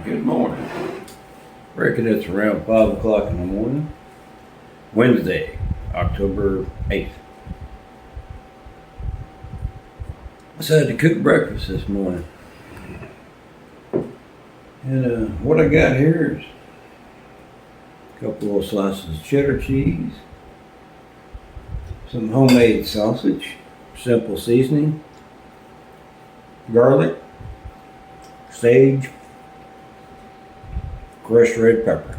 Good morning. Reckon it's around 5 o'clock in the morning. Wednesday, October 8th. I decided to cook breakfast this morning. And what I got here is a couple of slices of cheddar cheese, some homemade sausage, simple seasoning, garlic, sage, crushed red pepper.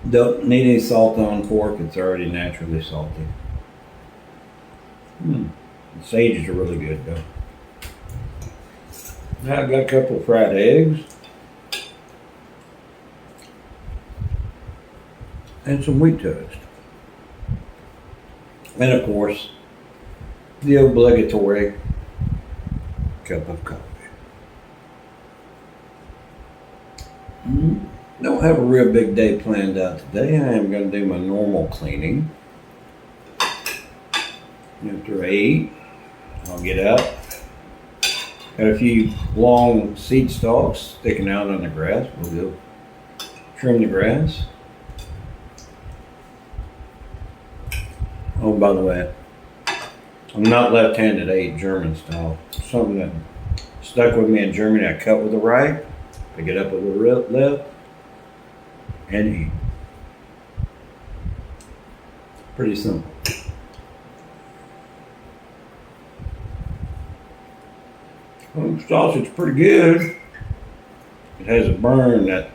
Don't need any salt on pork, it's already naturally salty. The sages are really good though. Now I've got a couple of fried eggs and some wheat toast. And of course, the obligatory cup of coffee. Don't have a real big day planned out today. I am going to do my normal cleaning. After I eat, I'll get out. Got a few long seed stalks sticking out on the grass. We'll go trim the grass. Oh, by the way, I'm not left-handed. I eat German style. Something that stuck with me in Germany. I cut with the right, pick it up with the left, and eat. Pretty simple. Sausage pretty good. It has a burn, that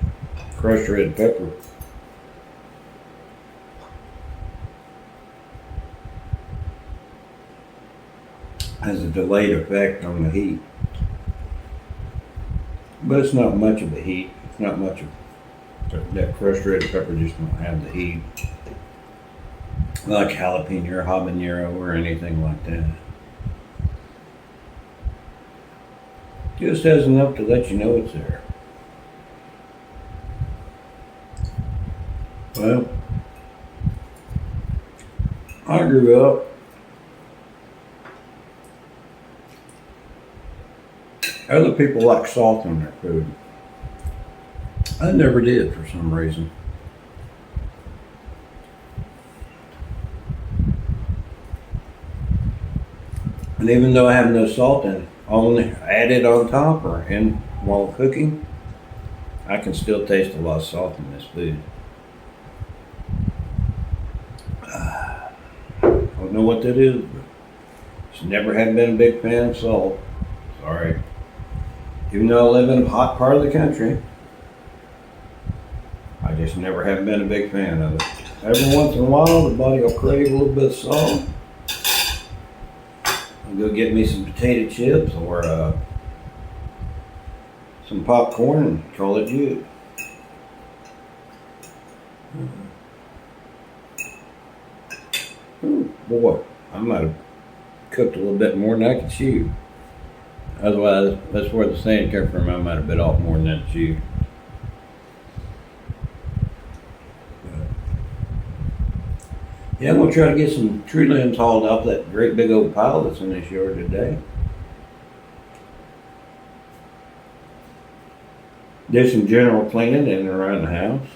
crushed red pepper. Has a delayed effect on the heat. But it's not much of the heat. It's not much of that crushed red pepper, just don't have the heat. Like jalapeno or habanero or anything like that. Just has enough to let you know it's there. Well, I grew up other people like salt in their food. I never did for some reason. And even though I have no salt in it, only add it on top or in while cooking, I can still taste a lot of salt in this food. I don't know what that is, but just never have been a big fan of salt. Sorry. Even though I live in a hot part of the country, I just never have been a big fan of it. Every once in a while, the body will crave a little bit of salt. I'll go get me some potato chips or some popcorn and call it good. Ooh, boy, I might have cooked a little bit more than I could chew. Otherwise, that's where the saying came from. I might have bit off more than that chew. Yeah, I'm going to try to get some tree limbs hauled off that great big old pile that's in this yard today. Did some general cleaning in and around the house.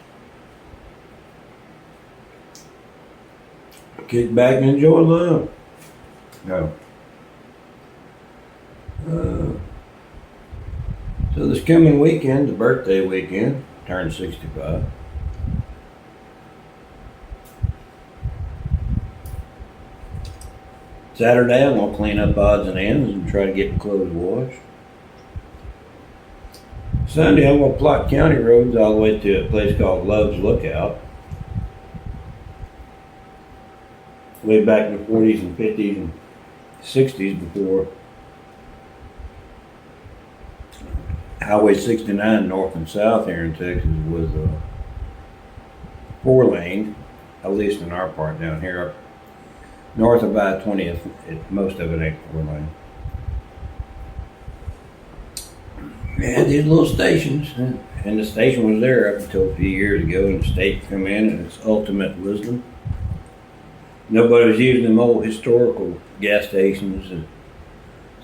Kick back and enjoy love. No. So this coming weekend, the birthday weekend, turned 65. Saturday, I'm going to clean up odds and ends and try to get the clothes washed. Sunday, I'm going to plot county roads all the way to a place called Love's Lookout. Way back in the 40s and 50s and 60s before Highway 69 north and south here in Texas was 4-lane, at least in our part down here. North of I-20th, most of it ain't 4-lane. Yeah, these little stations, and the station was there up until a few years ago, and the state come in and its ultimate wisdom. Nobody was using them old historical gas stations and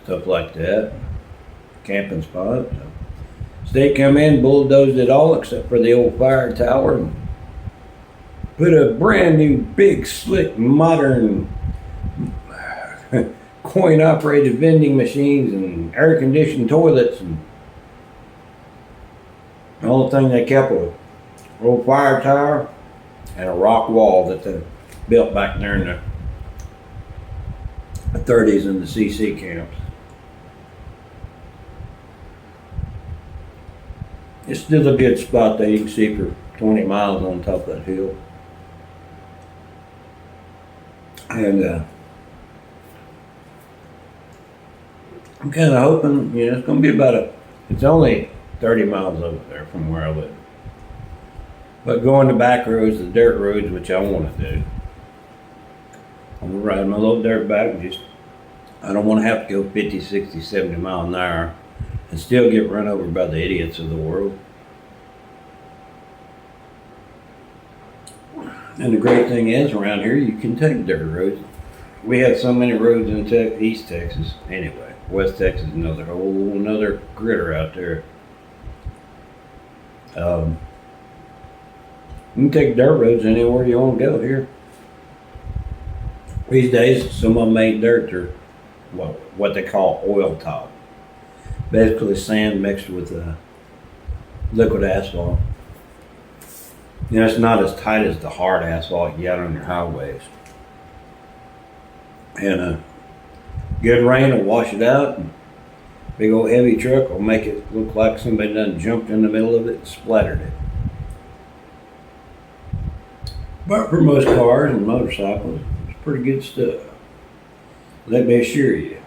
stuff like that, camping spots. So State come in, bulldozed it all except for the old fire tower, and put a brand new, big, slick, modern, coin-operated vending machines and air-conditioned toilets, and the only thing they kept was an old fire tower and a rock wall that they built back there in the 30s in the CC camps. It's still a good spot that you can see for 20 miles on top of that hill. And I'm kind of hoping, it's going to be it's only 30 miles over there from where I live. But going the back roads, the dirt roads, which I want to do. I'm going to ride my little dirt bike. I don't want to have to go 50, 60, 70 miles an hour and still get run over by the idiots of the world. And the great thing is, around here, you can take dirt roads. We have so many roads in East Texas. Anyway, West Texas is another critter out there. You can take dirt roads anywhere you want to go here. These days, some of them ain't dirt. They're what they call oil top. Basically sand mixed with liquid asphalt. It's not as tight as the hard asphalt you got on your highways. And good rain will wash it out. And big old heavy truck will make it look like somebody done jumped in the middle of it and splattered it. But for most cars and motorcycles, it's pretty good stuff. Let me assure you,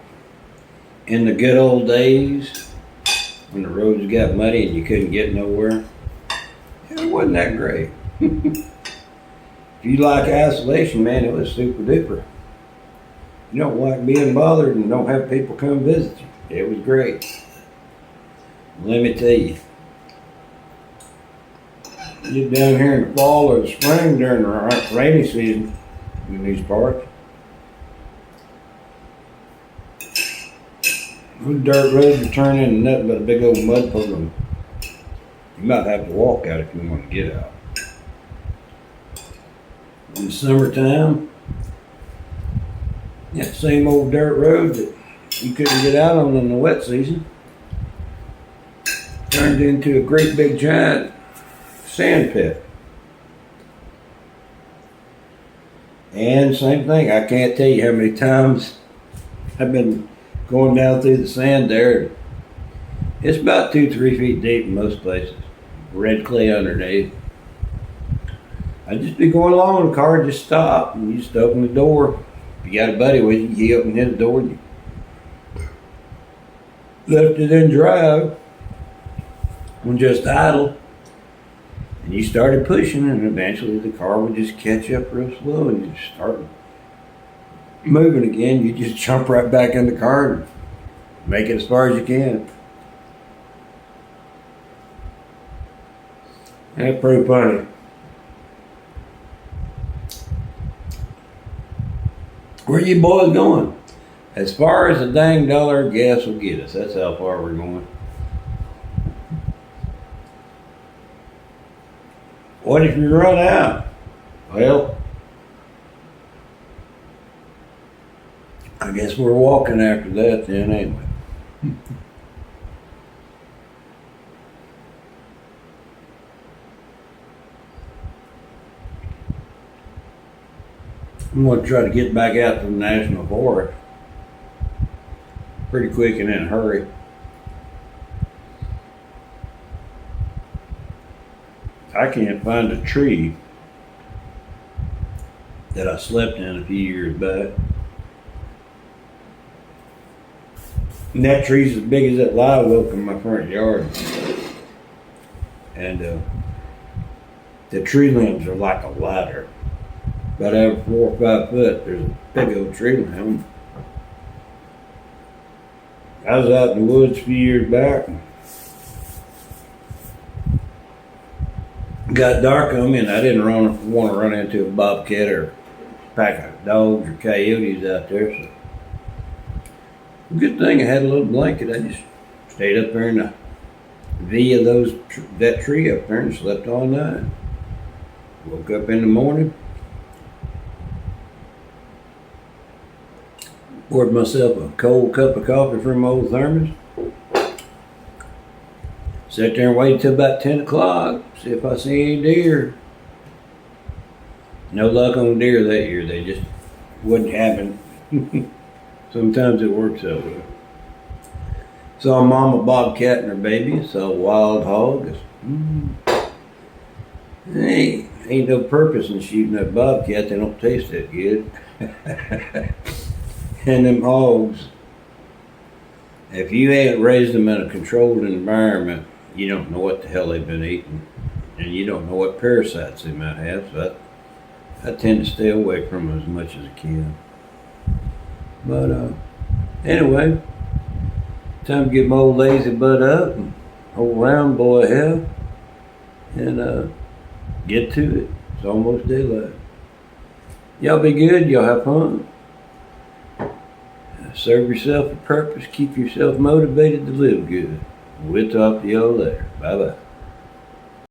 in the good old days, when the roads got muddy and you couldn't get nowhere, it wasn't that great. If you like isolation, man, it was super duper. You don't like being bothered and don't have people come visit you. It was great. Let me tell you, get down here in the fall or the spring during the rainy season in these parts. Those dirt roads are turning into nothing but a big old mud puddle. You might have to walk out if you want to get out. In the summertime, that same old dirt road that you couldn't get out on in the wet season turned into a great big giant sand pit. And same thing, I can't tell you how many times I've been going down through the sand there. It's about 2-3 feet deep in most places. Red clay underneath. I'd just be going along in the car, just stop, and you just open the door. If you got a buddy with you, you open his door, and you left it in drive, and just idle. And you started pushing, and eventually the car would just catch up real slow, and you start moving again. You just jump right back in the car and make it as far as you can. That's pretty funny. Where you boys going? As far as the dang dollar gas will get us. That's how far we're going. What if you run out? Well, I guess we're walking after that then, ain't we? I'm going to try to get back out to the National Forest pretty quick and in a hurry. I can't find a tree that I slept in a few years back. And that tree's as big as that live oak in my front yard. And the tree limbs are like a ladder. About every 4 or 5 foot, there's a big old tree limb. I was out in the woods a few years back. Got dark on me, and I didn't want to run into a bobcat or a pack of dogs or coyotes out there. So, good thing I had a little blanket. I just stayed up there in the via that tree up there and slept all night. Woke up in the morning, poured myself a cold cup of coffee from my old thermos. Sat there and waited till about 10 o'clock, see if I see any deer. No luck on deer that year, they just wouldn't happen. Sometimes it works that way. Saw a mama bobcat and her baby, saw a wild hog. Hey, ain't no purpose in shooting that bobcat, they don't taste that good. And them hogs, if you ain't raised them in a controlled environment, you don't know what the hell they've been eating. And you don't know what parasites they might have, so I tend to stay away from them as much as I can. But anyway, time to get my old lazy butt up and old round boy hell and get to it. It's almost daylight. Y'all be good, y'all have fun. Serve yourself a purpose, keep yourself motivated to live good. We'll talk to y'all later. Bye bye.